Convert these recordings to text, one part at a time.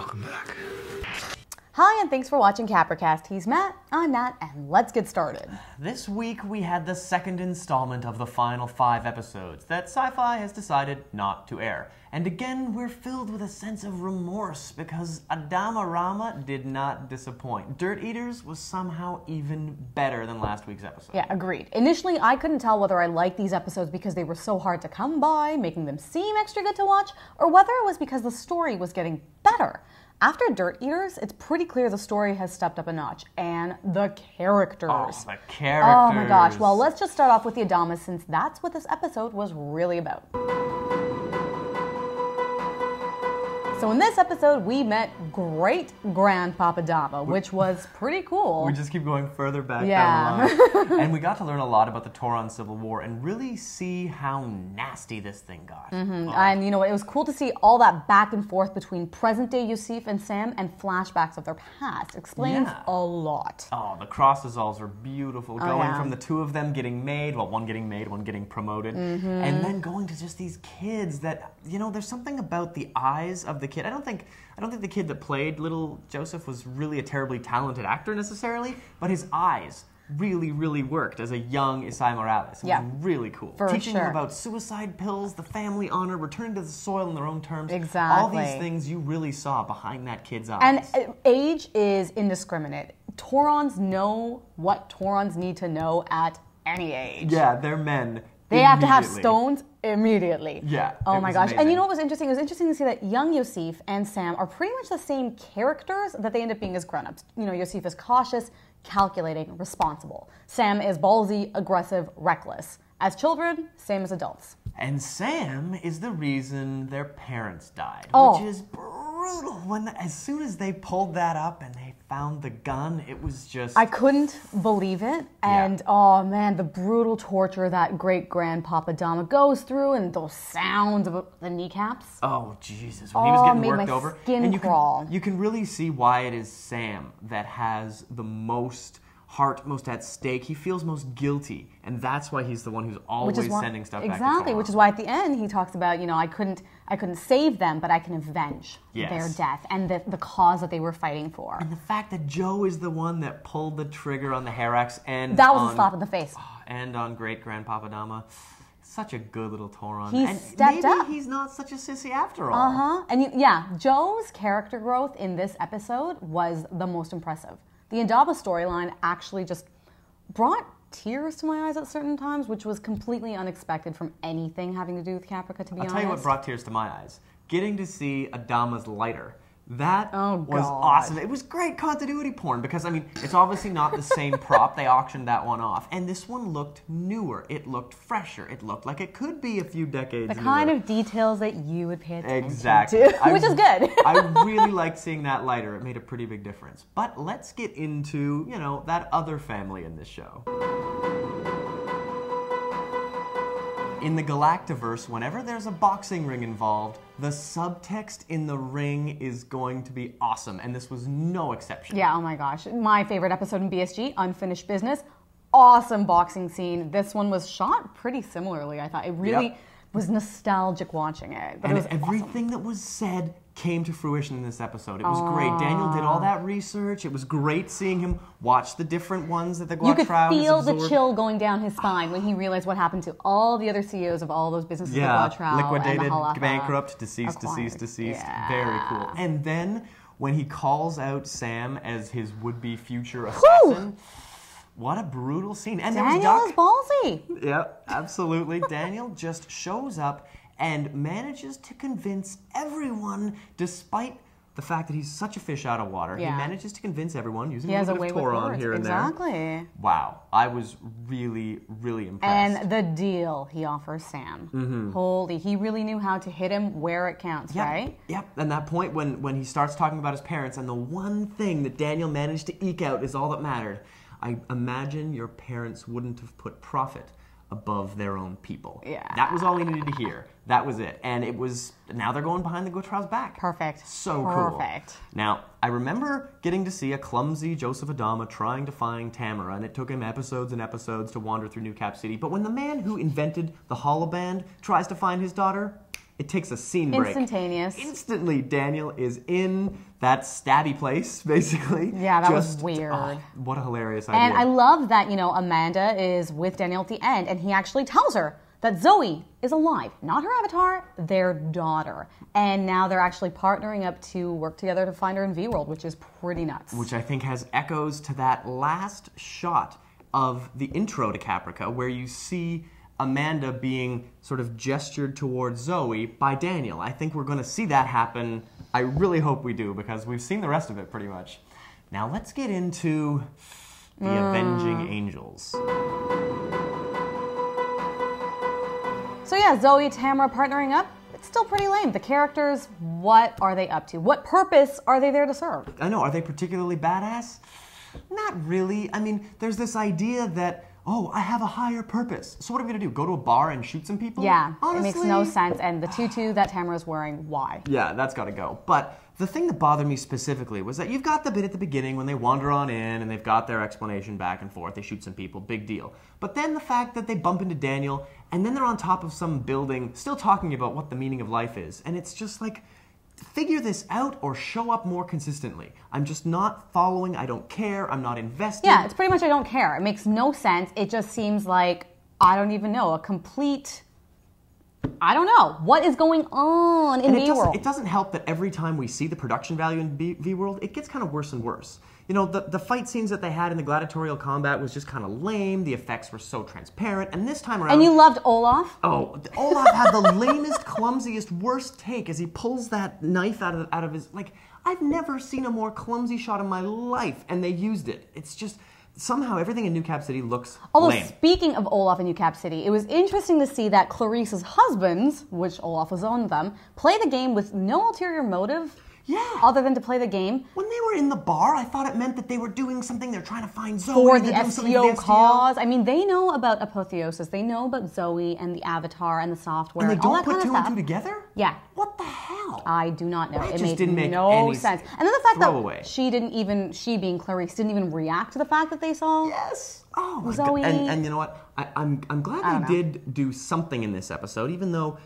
Welcome back. Hi, and thanks for watching CapriCast. He's Matt, I'm Nat, and let's get started. This week we had the second installment of the final 5 episodes that Sci-Fi has decided not to air. And again, we're filled with a sense of remorse because Adama Rama did not disappoint. Dirt Eaters was somehow even better than last week's episode. Yeah, agreed. Initially, I couldn't tell whether I liked these episodes because they were so hard to come by, making them seem extra good to watch, or whether it was because the story was getting better. After Dirt Eaters, it's pretty clear the story has stepped up a notch. And the characters. Oh, the characters. Oh my gosh. Well, let's just start off with the Adama since that's what this episode was really about. So in this episode, we met Great-Grandpapa Adama, which was pretty cool. We just keep going further back down the line. And we got to learn a lot about the Toron Civil War and really see how nasty this thing got. Mm-hmm. Oh. And you know what? It was cool to see all that back and forth between present-day Yusuf and Sam and flashbacks of their past. Explains a lot. Oh, the cross dissolves were beautiful. Going from the two of them getting made, well, one getting made, one getting promoted, and then going to just these kids that, you know, there's something about the eyes of the kid. I don't think the kid that played little Joseph was really a terribly talented actor necessarily, but his eyes really, really worked as a young Isai Morales. It was really cool. Teaching them about suicide pills, the family honor, returning to the soil in their own terms. Exactly. All these things you really saw behind that kid's eyes. And age is indiscriminate. Torons know what Torons need to know at any age. Yeah, they're men. They have to have stones immediately. Yeah. Oh my gosh. Amazing. And you know what was interesting? It was interesting to see that young Yusuf and Sam are pretty much the same characters that they end up being as grown-ups. You know, Yusuf is cautious, calculating, responsible. Sam is ballsy, aggressive, reckless. As children, same as adults. And Sam is the reason their parents died, which is brutal. As soon as they pulled that up and they found the gun, it was just... I couldn't believe it. And oh man, the brutal torture that Great-Grandpapa Adama goes through and those sounds of the kneecaps. Oh, Jesus. When he was getting worked over. Skin crawl. You can really see why it is Sam that has the most heart, most at stake. He feels most guilty, and that's why he's the one who's always sending stuff back to Toron. Which is why at the end he talks about, you know, I couldn't save them, but I can avenge their death and the cause that they were fighting for. And the fact that Joe is the one that pulled the trigger on the Herax and that was a slap in the face. And on Great-Grandpapa Adama. Such a good little Toron. He stepped up. Maybe he's not such a sissy after all. And Joe's character growth in this episode was the most impressive. The Adama storyline actually just brought tears to my eyes at certain times, which was completely unexpected from anything having to do with Caprica, to be honest. I'll tell you what brought tears to my eyes. Getting to see Adama's lighter. That was awesome. It was great continuity porn because, I mean, it's obviously not the same prop. They auctioned that one off. And this one looked newer. It looked fresher. It looked like it could be a few decades newer. The kind of details that you would pay attention to. Which is good. I really liked seeing that lighter. It made a pretty big difference. But let's get into, you know, that other family in this show. In the Galactiverse, whenever there's a boxing ring involved, the subtext in the ring is going to be awesome, and this was no exception. Yeah, oh my gosh. My favorite episode in BSG, Unfinished Business. Awesome boxing scene. This one was shot pretty similarly, I thought. It really was nostalgic watching it. But and it was everything that was said came to fruition in this episode. It was great. Daniel did all that research. It was great seeing him watch the different ones that the Guatrao has You could feel absorbed. the chill going down his spine when he realized what happened to all the other CEOs of all those businesses of Guatrao. Liquidated, and the bankrupt, deceased. Yeah. Very cool. And then when he calls out Sam as his would-be future assassin, what a brutal scene. And Daniel is ballsy. Yep, absolutely. Daniel just shows up and manages to convince everyone, despite the fact that he's such a fish out of water. Yeah. He manages to convince everyone using a little bit of Toron here and there. Exactly. Wow. I was really, really impressed. And the deal he offers Sam. Holy, he really knew how to hit him where it counts, right? Yep. And that point when he starts talking about his parents, and the one thing that Daniel managed to eke out is all that mattered. I imagine your parents wouldn't have put profit above their own people. Yeah. That was all he needed to hear. That was it. And it was, now they're going behind the Guatrao's back. Perfect. So cool. Perfect. Now, I remember getting to see a clumsy Joseph Adama trying to find Tamara, and it took him episodes and episodes to wander through New Cap City. But when the man who invented the holoband tries to find his daughter, It takes a scene break. Instantaneous. Instantly, Daniel is in that stabby place, basically. Yeah, that was weird. Oh, what a hilarious idea. And I love that, Amanda is with Daniel at the end, and he actually tells her that Zoe is alive. Not her avatar, their daughter. And now they're actually partnering up to work together to find her in V-World, which is pretty nuts. Which I think has echoes to that last shot of the intro to Caprica, where you see Amanda being sort of gestured towards Zoe by Daniel. I think we're going to see that happen. I really hope we do, because we've seen the rest of it pretty much. Now let's get into the Avenging Angels. So yeah, Zoe, Tamara partnering up. It's still pretty lame. The characters, what are they up to? What purpose are they there to serve? I know, are they particularly badass? Not really. I mean, there's this idea that, oh, I have a higher purpose. So what are we going to do? Go to a bar and shoot some people? Yeah, honestly, it makes no sense. And the tutu that Tamara's wearing, why? Yeah, that's got to go. But the thing that bothered me specifically was that you've got the bit at the beginning when they wander on in and they've got their explanation back and forth. They shoot some people, big deal. But then the fact that they bump into Daniel and then they're on top of some building still talking about what the meaning of life is. And it's just like, figure this out or show up more consistently. I'm just not following. I don't care. I'm not invested. Yeah, it's pretty much I don't care. It makes no sense. It just seems like, I don't even know, a complete... I don't know. What is going on in V-World? It doesn't help that every time we see the production value in V-World, it gets kind of worse and worse. You know, the fight scenes that they had in the gladiatorial combat was just kind of lame. The effects were so transparent. And this time around... And you loved Olaf? Oh, Olaf had the lamest, clumsiest, worst take as he pulls that knife out of his... Like, I've never seen a more clumsy shot in my life, and they used it. It's just... Somehow everything in New Cap City looks lame. Speaking of Olaf in New Cap City, it was interesting to see that Clarice's husbands, which Olaf was on them, play the game with no ulterior motive. Yeah. Other than to play the game. When they were in the bar, I thought it meant that they were doing something. They're trying to find Zoe. For the SEO cause. I mean, they know about apotheosis. They know about Zoe and the avatar and the software. And they don't put two and two together? Yeah. What the hell? I do not know. It made didn't make no any sense. And then the fact throwaway. that she being Clarice, didn't even react to the fact that they saw Oh my Zoe. God. And you know what? I'm glad they did do something in this episode, even though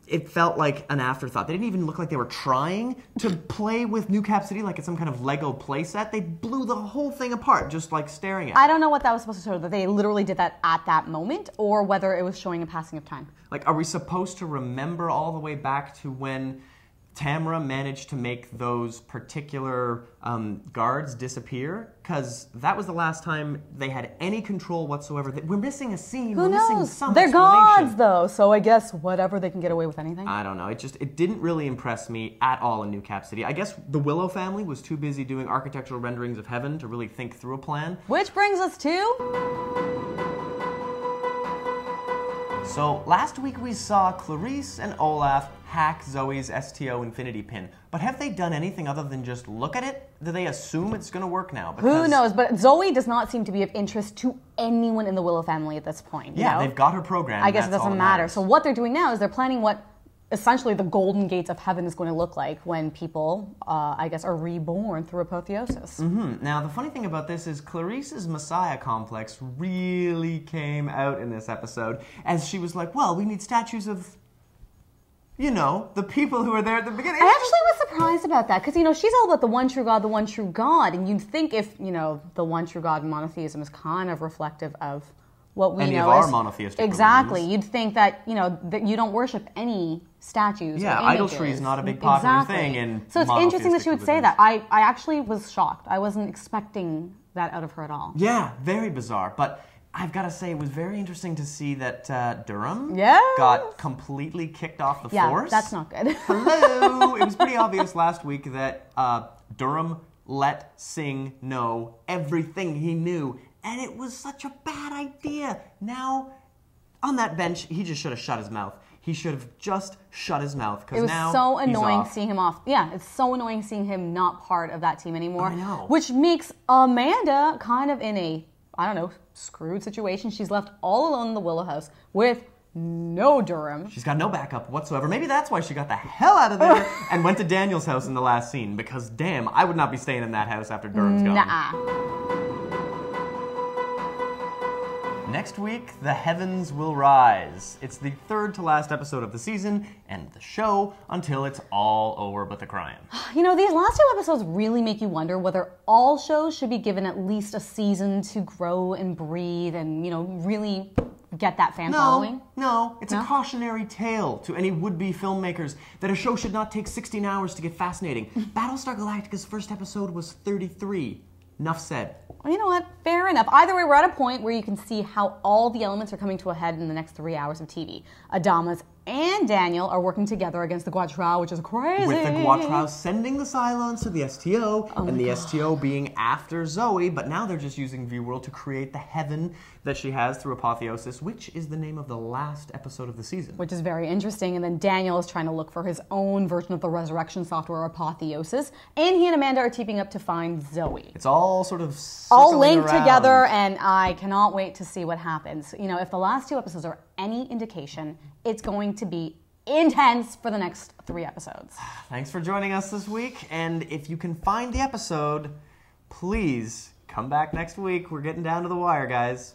it felt like an afterthought. They didn't even look like they were trying to play with New Cap City like it's some kind of Lego playset. They blew the whole thing apart, just like staring at it. I don't know what that was supposed to show, that they literally did that at that moment, or whether it was showing a passing of time. Like, are we supposed to remember all the way back to when Tamara managed to make those particular guards disappear? Because that was the last time they had any control whatsoever. We're missing a scene. Who We're knows? missing some They're explanation. gods, though, so I guess whatever, they can get away with anything. I don't know. It didn't really impress me at all in New Cap City. I guess the Willow family was too busy doing architectural renderings of heaven to really think through a plan. Which brings us to... So last week we saw Clarice and Olaf hack Zoe's STO Infinity Pin. But have they done anything other than just look at it? Do they assume it's going to work now? Who knows? But Zoe does not seem to be of interest to anyone in the Willow family at this point. Yeah, they've got her program. I guess it doesn't matter. So what they're doing now is they're planning what essentially the golden gates of heaven is going to look like when people, I guess, are reborn through apotheosis. Mm-hmm. Now, the funny thing about this is Clarice's Messiah complex really came out in this episode as she was like, well, we need statues of, you know, the people who were there at the beginning. I actually was surprised about that because, you know, she's all about the one true God, and you'd think if, you know, the one true God monotheism is kind of reflective of what we know of as our monotheistic exactly. beliefs. You'd think that, you know, that you don't worship any statues. Yeah, or images. idolatry is not a big popular thing in So it's interesting that she would say religions. that. I actually was shocked. I wasn't expecting that out of her at all. Yeah, very bizarre. But I've got to say, it was very interesting to see that Durham Yes. got completely kicked off the force. Yeah, that's not good. Hello! It was pretty obvious last week that Durham let Singh know everything he knew. And it was such a bad idea. Now, on that bench, he just should have shut his mouth. He should have just shut his mouth. It was now so he's annoying off. seeing him off. Yeah, it's so annoying seeing him not part of that team anymore. I know. Which makes Amanda kind of in a, I don't know, screwed situation. She's left all alone in the Willow House with no Durham. She's got no backup whatsoever. Maybe that's why she got the hell out of there and went to Daniel's house in the last scene. Because, damn, I would not be staying in that house after Durham's gone. Nah. Next week, the heavens will rise. It's the third to last episode of the season, and the show until it's all over but the crying. You know, these last 2 episodes really make you wonder whether all shows should be given at least a season to grow and breathe and, you know, really get that fan following. No, it's a cautionary tale to any would-be filmmakers that a show should not take 16 hours to get fascinating. Battlestar Galactica's first episode was 33. Enough said. Well, you know what? Fair enough. Either way, we're at a point where you can see how all the elements are coming to a head in the next 3 hours of TV. Adama's and Daniel are working together against the Guatrao, which is crazy. With the Guatrao sending the Cylons to the STO, and the STO being after Zoe, but now they're just using V-World to create the heaven that she has through Apotheosis, which is the name of the last episode of the season. Which is very interesting, and then Daniel is trying to look for his own version of the resurrection software, Apotheosis, and he and Amanda are teaming up to find Zoe. It's all sort of all linked around together, and I cannot wait to see what happens. You know, if the last 2 episodes are any indication, it's going to be intense for the next 3 episodes. Thanks for joining us this week, and if you can find the episode, please come back next week. We're getting down to the wire, guys.